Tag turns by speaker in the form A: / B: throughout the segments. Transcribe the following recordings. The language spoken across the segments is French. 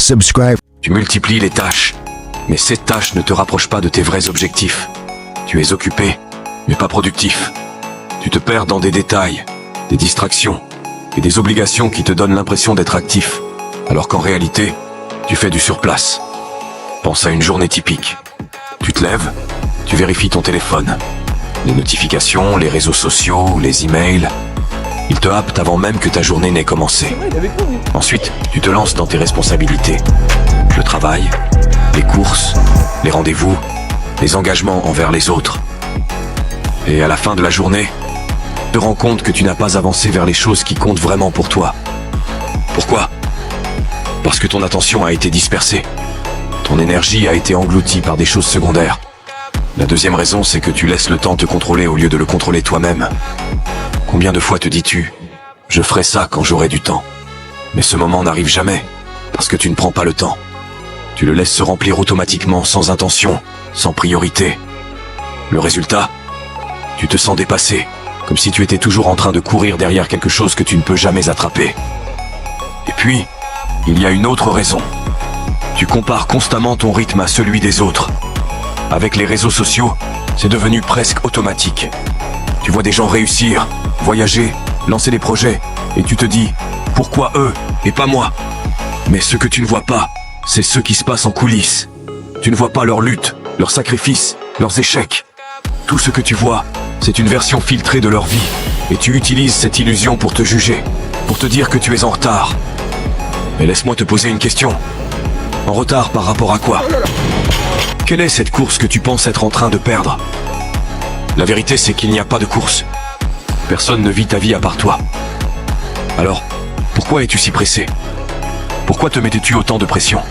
A: subscribe.
B: Tu multiplies les tâches, mais ces tâches ne te rapprochent pas de tes vrais objectifs. Tu es occupé, mais pas productif. Tu te perds dans des détails, des distractions et des obligations qui te donnent l'impression d'être actif, alors qu'en réalité, tu fais du surplace. Pense à une journée typique. Tu te lèves, tu vérifies ton téléphone. Les notifications, les réseaux sociaux, les emails, ils te happent avant même que ta journée n'ait commencé. Ensuite, tu te lances dans tes responsabilités. Le travail, les courses, les rendez-vous, les engagements envers les autres. Et à la fin de la journée, tu te rends compte que tu n'as pas avancé vers les choses qui comptent vraiment pour toi. Pourquoi ? Parce que ton attention a été dispersée. Ton énergie a été engloutie par des choses secondaires. La deuxième raison, c'est que tu laisses le temps te contrôler au lieu de le contrôler toi-même. Combien de fois te dis-tu « Je ferai ça quand j'aurai du temps ». Mais ce moment n'arrive jamais, parce que tu ne prends pas le temps. Tu le laisses se remplir automatiquement, sans intention, sans priorité. Le résultat ? Tu te sens dépassé, comme si tu étais toujours en train de courir derrière quelque chose que tu ne peux jamais attraper. Et puis, il y a une autre raison. Tu compares constamment ton rythme à celui des autres. Avec les réseaux sociaux, c'est devenu presque automatique. Tu vois des gens réussir, voyager, lancer des projets, et tu te dis « Pourquoi eux et pas moi ?» Mais ce que tu ne vois pas, c'est ce qui se passe en coulisses. Tu ne vois pas leurs luttes, leurs sacrifices, leurs échecs. Tout ce que tu vois, c'est une version filtrée de leur vie, et tu utilises cette illusion pour te juger, pour te dire que tu es en retard. Mais laisse-moi te poser une question. En retard par rapport à quoi ? Quelle est cette course que tu penses être en train de perdre ? La vérité, c'est qu'il n'y a pas de course. Personne ne vit ta vie à part toi. Alors, pourquoi es-tu si pressé ? Pourquoi te mettais-tu autant de pression ?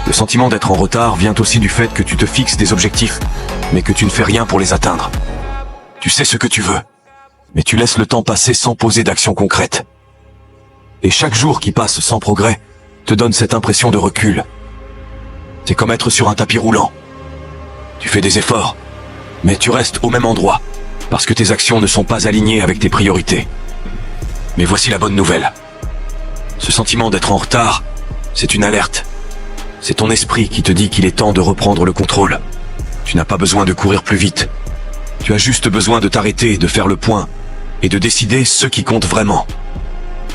B: Le sentiment d'être en retard vient aussi du fait que tu te fixes des objectifs, mais que tu ne fais rien pour les atteindre. Tu sais ce que tu veux, mais tu laisses le temps passer sans poser d'action concrète. Et chaque jour qui passe sans progrès te donne cette impression de recul. C'est comme être sur un tapis roulant. Tu fais des efforts, mais tu restes au même endroit, parce que tes actions ne sont pas alignées avec tes priorités. Mais voici la bonne nouvelle. Ce sentiment d'être en retard, c'est une alerte. C'est ton esprit qui te dit qu'il est temps de reprendre le contrôle. Tu n'as pas besoin de courir plus vite. Tu as juste besoin de t'arrêter, de faire le point, et de décider ce qui compte vraiment.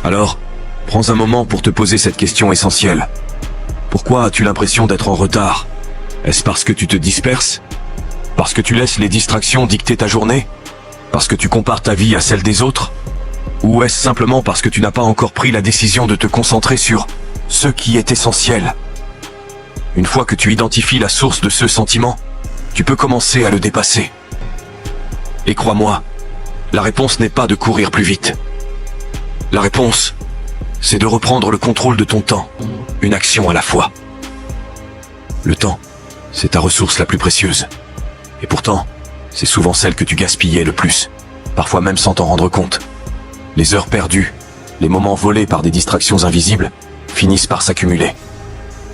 B: Alors, prends un moment pour te poser cette question essentielle. Pourquoi as-tu l'impression d'être en retard ? Est-ce parce que tu te disperses ? Parce que tu laisses les distractions dicter ta journée ? Parce que tu compares ta vie à celle des autres ? Ou est-ce simplement parce que tu n'as pas encore pris la décision de te concentrer sur ce qui est essentiel ? Une fois que tu identifies la source de ce sentiment, tu peux commencer à le dépasser. Et crois-moi, la réponse n'est pas de courir plus vite. La réponse, c'est de reprendre le contrôle de ton temps, une action à la fois. Le temps, c'est ta ressource la plus précieuse. Et pourtant, c'est souvent celle que tu gaspillais le plus, parfois même sans t'en rendre compte. Les heures perdues, les moments volés par des distractions invisibles, finissent par s'accumuler.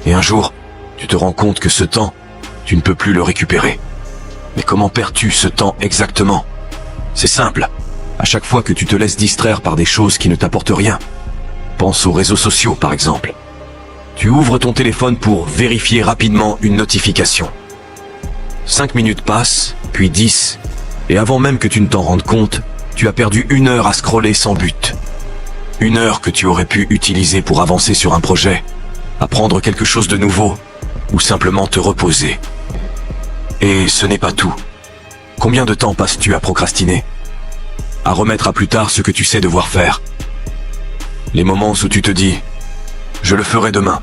B: Et un jour, tu te rends compte que ce temps, tu ne peux plus le récupérer. Mais comment perds-tu ce temps exactement ? C'est simple. À chaque fois que tu te laisses distraire par des choses qui ne t'apportent rien, pense aux réseaux sociaux par exemple. Tu ouvres ton téléphone pour vérifier rapidement une notification. 5 minutes passent, puis 10, et avant même que tu ne t'en rendes compte, tu as perdu 1 heure à scroller sans but. 1 heure que tu aurais pu utiliser pour avancer sur un projet, apprendre quelque chose de nouveau, ou simplement te reposer. Et ce n'est pas tout. Combien de temps passes-tu à procrastiner ? À remettre à plus tard ce que tu sais devoir faire. Les moments où tu te dis « Je le ferai demain ».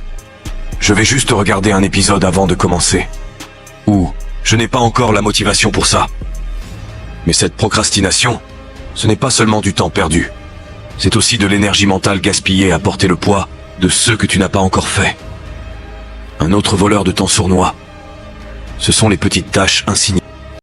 B: Je vais juste regarder un épisode avant de commencer. Ou « Je n'ai pas encore la motivation pour ça ». Mais cette procrastination, ce n'est pas seulement du temps perdu. C'est aussi de l'énergie mentale gaspillée à porter le poids de ce que tu n'as pas encore fait. Un autre voleur de temps sournois, ce sont les petites tâches insignifiantes.